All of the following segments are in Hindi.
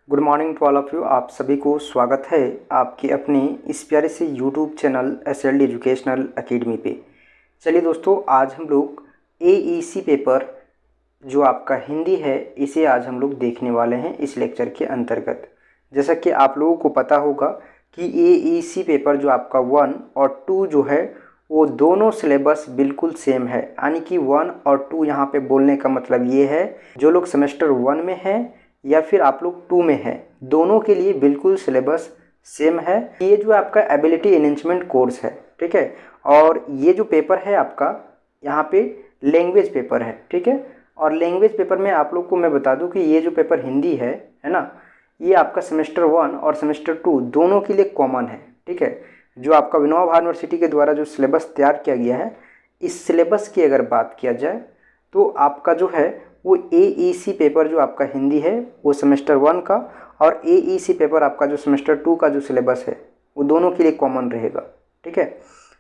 Good morning to all of you. आप सभी को स्वागत है आपके अपने इस प्यारे से YouTube channel SLD educational academy पे। चलिए दोस्तों, आज हम लोग AEC पेपर जो आपका हिंदी है इसे आज हम लोग देखने वाले हैं इस लेक्चर के अंतर्गत। जैसा कि आप लोगों को पता होगा कि AEC पेपर जो आपका 1 और 2 जो है वो दोनों सिलेबस बिल्कुल सेम है, यानी कि 1 और 2 यहाँ पे बोलने का मतलब ये है जो लोग सेमेस्टर 1 में हैं या फिर आप लोग 2 में हैं, दोनों के लिए बिल्कुल सिलेबस सेम है। ये जो आपका एबिलिटी एनहेंसमेंट कोर्स है, ठीक है, और ये जो पेपर है आपका यहाँ पे लैंग्वेज पेपर है, ठीक है। और लैंग्वेज पेपर में आप लोग को मैं बता दूं कि ये जो पेपर हिंदी है ना, ये आपका सेमेस्टर 1 और सेमेस्टर 2 दोनों के लिए कॉमन है, ठीक है। जो आपका विनोबा भावे यूनिवर्सिटी के द्वारा जो सिलेबस तैयार किया गया है, इस सिलेबस की अगर बात किया जाए तो आपका जो है वो AEC पेपर जो आपका हिंदी है वो सेमेस्टर 1 का, और AEC पेपर आपका जो सेमेस्टर 2 का जो सिलेबस है वो दोनों के लिए कॉमन रहेगा, ठीक है।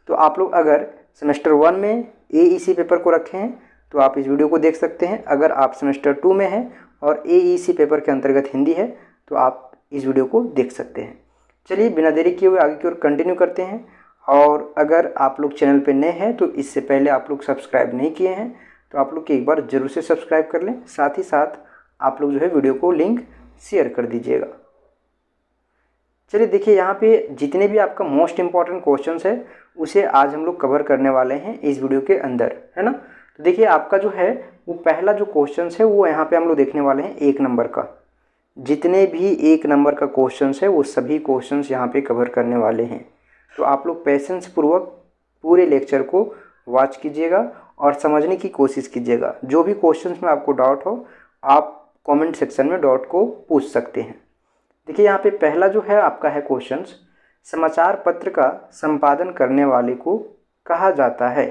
तो आप लोग अगर सेमेस्टर 1 में AEC पेपर को रखे हैं तो आप इस वीडियो को देख सकते हैं। अगर आप सेमेस्टर 2 में हैं और AEC पेपर के अंतर्गत हिंदी है तो आप इस वीडियो को देख सकते हैं। चलिए बिना देरी किए हुए आगे की ओर कंटिन्यू करते हैं। और अगर आप लोग चैनल पे नए हैं तो इससे पहले आप लोग सब्सक्राइब नहीं किए हैं तो आप लोग एक बार ज़रूर से सब्सक्राइब कर लें। साथ ही साथ आप लोग जो है वीडियो को लिंक शेयर कर दीजिएगा। चलिए देखिए, यहाँ पे जितने भी आपका मोस्ट इम्पॉर्टेंट क्वेश्चंस है उसे आज हम लोग कवर करने वाले हैं इस वीडियो के अंदर, है ना। तो देखिए आपका जो है वो पहला जो क्वेश्चंस है वो यहाँ पे हम लोग देखने वाले हैं 1 नंबर का। जितने भी 1 नंबर का क्वेश्चंस है वो सभी क्वेश्चंस यहाँ पे कवर करने वाले हैं। तो आप लोग पेशेंस पूर्वक पूरे लेक्चर को वॉच कीजिएगा और समझने की कोशिश कीजिएगा। जो भी क्वेश्चंस में आपको डाउट हो आप कमेंट सेक्शन में डाउट को पूछ सकते हैं। देखिए यहाँ पे पहला जो है आपका है क्वेश्चंस, समाचार पत्र का संपादन करने वाले को कहा जाता है,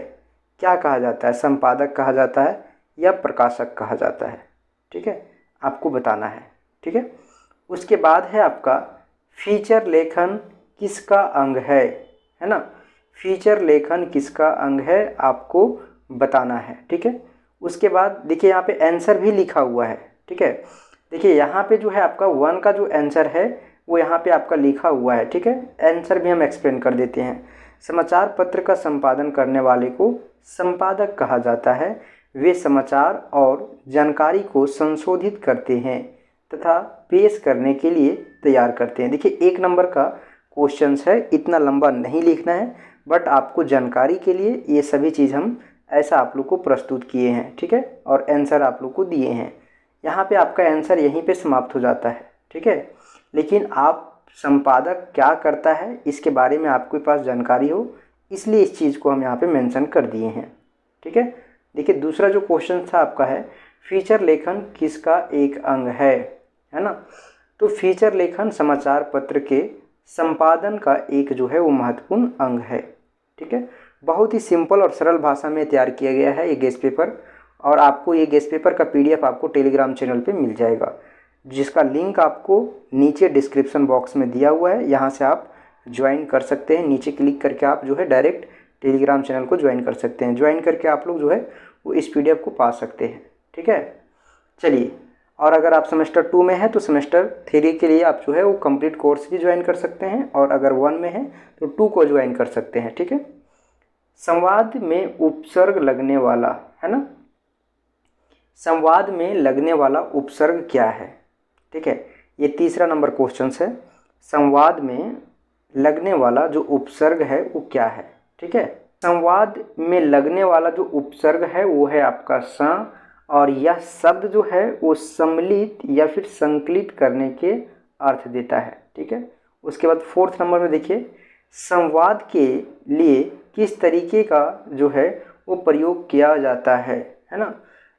क्या कहा जाता है? संपादक कहा जाता है या प्रकाशक कहा जाता है, ठीक है, आपको बताना है, ठीक है। उसके बाद है आपका फीचर लेखन किसका अंग है ना। फीचर लेखन किसका अंग है आपको बताना है, ठीक है। उसके बाद देखिए यहाँ पे आंसर भी लिखा हुआ है, ठीक है। देखिए यहाँ पे जो है आपका 1 का जो आंसर है वो यहाँ पे आपका लिखा हुआ है, ठीक है। आंसर भी हम एक्सप्लेन कर देते हैं। समाचार पत्र का संपादन करने वाले को संपादक कहा जाता है। वे समाचार और जानकारी को संशोधित करते हैं तथा पेश करने के लिए तैयार करते हैं। देखिए 1 नंबर का क्वेश्चन है, इतना लंबा नहीं लिखना है, बट आपको जानकारी के लिए ये सभी चीज़ हम ऐसा आप लोग को प्रस्तुत किए हैं, ठीक है, और आंसर आप लोग को दिए हैं। यहाँ पे आपका आंसर यहीं पे समाप्त हो जाता है, ठीक है। लेकिन आप संपादक क्या करता है इसके बारे में आपके पास जानकारी हो, इसलिए इस चीज़ को हम यहाँ पे मेंशन कर दिए हैं, ठीक है। देखिए दूसरा जो क्वेश्चन था आपका है फीचर लेखन किसका एक अंग है ना। तो फीचर लेखन समाचार पत्र के संपादन का एक जो है वो महत्वपूर्ण अंग है, ठीक है। बहुत ही सिंपल और सरल भाषा में तैयार किया गया है ये गेस्ट पेपर, और आपको ये गेस्ट पेपर का PDF आपको टेलीग्राम चैनल पे मिल जाएगा, जिसका लिंक आपको नीचे डिस्क्रिप्शन बॉक्स में दिया हुआ है। यहाँ से आप ज्वाइन कर सकते हैं, नीचे क्लिक करके आप जो है डायरेक्ट टेलीग्राम चैनल को ज्वाइन कर सकते हैं। ज्वाइन करके आप लोग जो है वो इस PDF को पा सकते हैं, ठीक है। चलिए, और अगर आप सेमेस्टर 2 में हैं तो सेमेस्टर 3 के लिए आप जो है वो कंप्लीट कोर्स भी ज्वाइन कर सकते हैं, और अगर 1 में हैं तो 2 को ज्वाइन कर सकते हैं, ठीक है। संवाद में उपसर्ग लगने वाला है ना, संवाद में लगने वाला उपसर्ग क्या है, ठीक है। ये तीसरा नंबर क्वेश्चन है, संवाद में लगने वाला जो उपसर्ग है वो क्या है, ठीक है। संवाद में लगने वाला जो उपसर्ग है वो है आपका स, और यह शब्द जो है वो सम्मिलित या फिर संकलित करने के अर्थ देता है, ठीक है। उसके बाद 4th नंबर में देखिए, संवाद के लिए किस तरीके का जो है वो प्रयोग किया जाता है ना,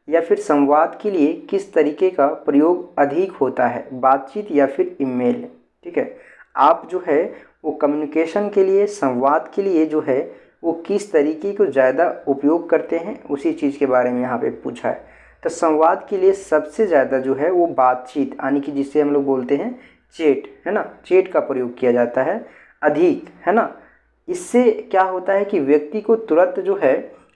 या फिर संवाद के लिए किस तरीके का प्रयोग अधिक होता है, बातचीत या फिर ईमेल, ठीक है। आप जो है वो कम्युनिकेशन के लिए, संवाद के लिए जो है वो किस तरीके को ज़्यादा उपयोग करते हैं उसी चीज़ के बारे में यहाँ पे पूछा है। तो संवाद के लिए सबसे ज़्यादा जो है वो बातचीत, यानी कि जिसे हम लोग बोलते हैं चैट, है ना, चैट का प्रयोग किया जाता है अधिक, है ना। इससे क्या होता है कि व्यक्ति को तुरंत जो है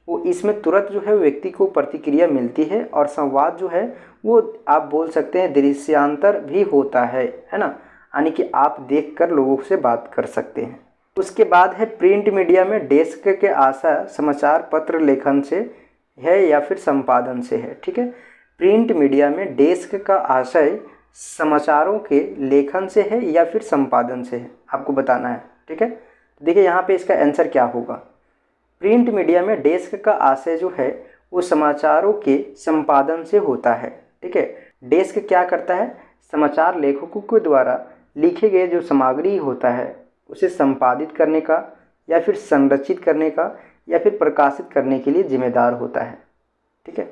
वो इसमें तुरंत जो है व्यक्ति को प्रतिक्रिया मिलती है और संवाद जो है वो आप बोल सकते हैं दृश्यांतर भी होता है ना, यानी कि आप देखकर लोगों से बात कर सकते हैं। उसके बाद है प्रिंट मीडिया में डेस्क के आशय समाचार पत्र लेखन से है या फिर संपादन से है। ठीक है, प्रिंट मीडिया में डेस्क का आशय समाचारों के लेखन से है या फिर संपादन से है, आपको बताना है। ठीक है, देखिए यहाँ पे इसका आंसर क्या होगा। प्रिंट मीडिया में डेस्क का आशय जो है वो समाचारों के संपादन से होता है। ठीक है, डेस्क क्या करता है, समाचार लेखकों के द्वारा लिखे गए जो सामग्री होता है उसे संपादित करने का या फिर संरचित करने का या फिर प्रकाशित करने के लिए जिम्मेदार होता है। ठीक है,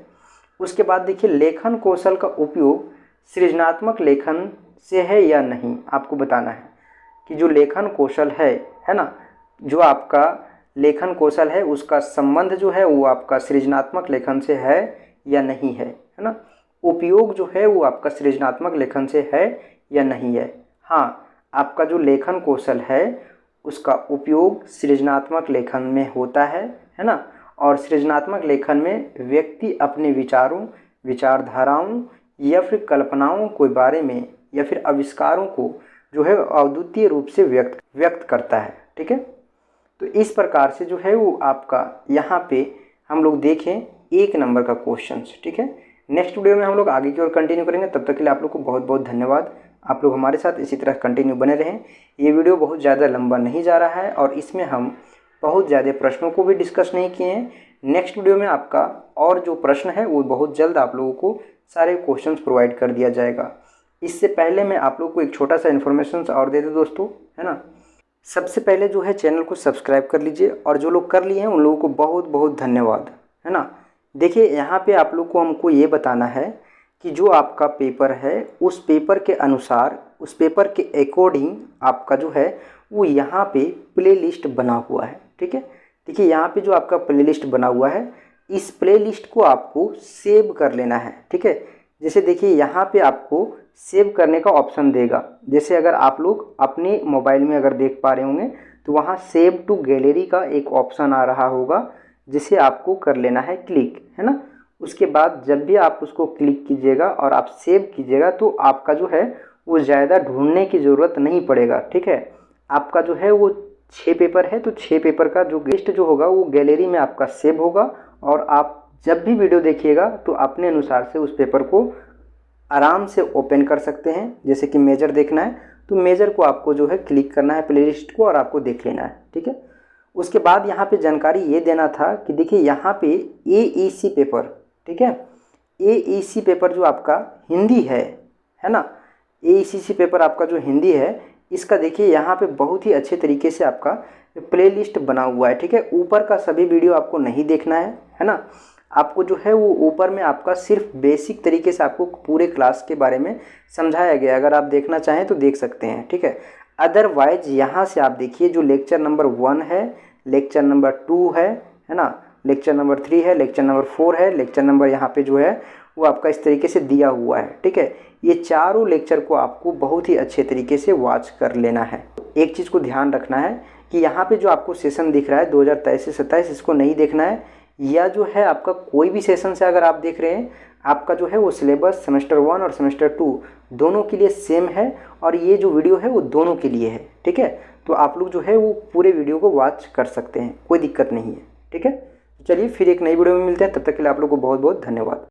उसके बाद देखिए लेखन कौशल का उपयोग सृजनात्मक लेखन से है या नहीं, आपको बताना है कि जो लेखन कौशल है ना, जो आपका लेखन कौशल है उसका संबंध जो है वो आपका सृजनात्मक लेखन से है या नहीं है ना। उपयोग जो है वो आपका सृजनात्मक लेखन से है या नहीं है। हाँ, आपका जो लेखन कौशल है उसका उपयोग सृजनात्मक लेखन में होता है ना। और सृजनात्मक लेखन में व्यक्ति अपने विचारों, विचारधाराओं या फिर कल्पनाओं के बारे में या फिर आविष्कारों को जो है अद्वितीय रूप से व्यक्त करता है। ठीक है, तो इस प्रकार से जो है वो आपका यहाँ पे हम लोग देखें 1 नंबर का क्वेश्चन। ठीक है, नेक्स्ट वीडियो में हम लोग आगे की ओर कंटिन्यू करेंगे। तब तक के लिए आप लोग को बहुत बहुत धन्यवाद। आप लोग हमारे साथ इसी तरह कंटिन्यू बने रहें। ये वीडियो बहुत ज़्यादा लंबा नहीं जा रहा है और इसमें हम बहुत ज़्यादा प्रश्नों को भी डिस्कस नहीं किए हैं। नेक्स्ट वीडियो में आपका और जो प्रश्न है वो बहुत जल्द आप लोगों को सारे क्वेश्चंस प्रोवाइड कर दिया जाएगा। इससे पहले मैं आप लोग को एक छोटा सा इन्फॉर्मेशन और दे दूँ दोस्तों, है ना। सबसे पहले जो है चैनल को सब्सक्राइब कर लीजिए और जो लोग कर लिए हैं उन लोगों को बहुत बहुत धन्यवाद, है ना। देखिए यहाँ पे आप लोग को हमको ये बताना है कि जो आपका पेपर है उस पेपर के अनुसार, उस पेपर के अकॉर्डिंग आपका जो है वो यहाँ पे प्लेलिस्ट बना हुआ है। ठीक है, देखिए यहाँ पे जो आपका प्लेलिस्ट बना हुआ है इस प्लेलिस्ट को आपको सेव कर लेना है। ठीक है, जैसे देखिए यहाँ पे आपको सेव करने का ऑप्शन देगा। जैसे अगर आप लोग अपने मोबाइल में अगर देख पा रहे होंगे तो वहाँ सेव टू गैलरी का एक ऑप्शन आ रहा होगा जिसे आपको कर लेना है क्लिक, है ना। उसके बाद जब भी आप उसको क्लिक कीजिएगा और आप सेव कीजिएगा तो आपका जो है वो ज़्यादा ढूंढने की ज़रूरत नहीं पड़ेगा। ठीक है, आपका जो है वो 6 पेपर है तो 6 पेपर का जो लिस्ट जो होगा वो गैलरी में आपका सेव होगा और आप जब भी वीडियो देखिएगा तो अपने अनुसार से उस पेपर को आराम से ओपन कर सकते हैं। जैसे कि मेजर देखना है तो मेजर को आपको जो है क्लिक करना है प्लेलिस्ट को और आपको देख लेना है। ठीक है, उसके बाद यहाँ पे जानकारी ये देना था कि देखिए यहाँ पे AEC पेपर, ठीक है, AEC पेपर जो आपका हिंदी है ना, AEC पेपर आपका जो हिंदी है इसका देखिए यहाँ पे बहुत ही अच्छे तरीके से आपका प्लेलिस्ट बना हुआ है। ठीक है, ऊपर का सभी वीडियो आपको नहीं देखना है ना। आपको जो है वो ऊपर में आपका सिर्फ बेसिक तरीके से आपको पूरे क्लास के बारे में समझाया गया। अगर आप देखना चाहें तो देख सकते हैं। ठीक है, अदरवाइज यहाँ से आप देखिए जो लेक्चर नंबर 1 है, लेक्चर नंबर 2 है ना, लेक्चर नंबर 3 है, लेक्चर नंबर 4 है, लेक्चर नंबर यहाँ पे जो है वो आपका इस तरीके से दिया हुआ है। ठीक है, ये चारों लेक्चर को आपको बहुत ही अच्छे तरीके से वॉच कर लेना है। एक चीज़ को ध्यान रखना है कि यहाँ पे जो आपको सेशन दिख रहा है 2023 से 27 इसको नहीं देखना है, या जो है आपका कोई भी सेशन से अगर आप देख रहे हैं आपका जो है वो सिलेबस सेमेस्टर 1 और सेमेस्टर 2 दोनों के लिए सेम है और ये जो वीडियो है वो दोनों के लिए है। ठीक है, तो आप लोग जो है वो पूरे वीडियो को वॉच कर सकते हैं, कोई दिक्कत नहीं है। ठीक है, चलिए फिर एक नई वीडियो में मिलते हैं, तब तक के लिए आप लोग को बहुत बहुत धन्यवाद।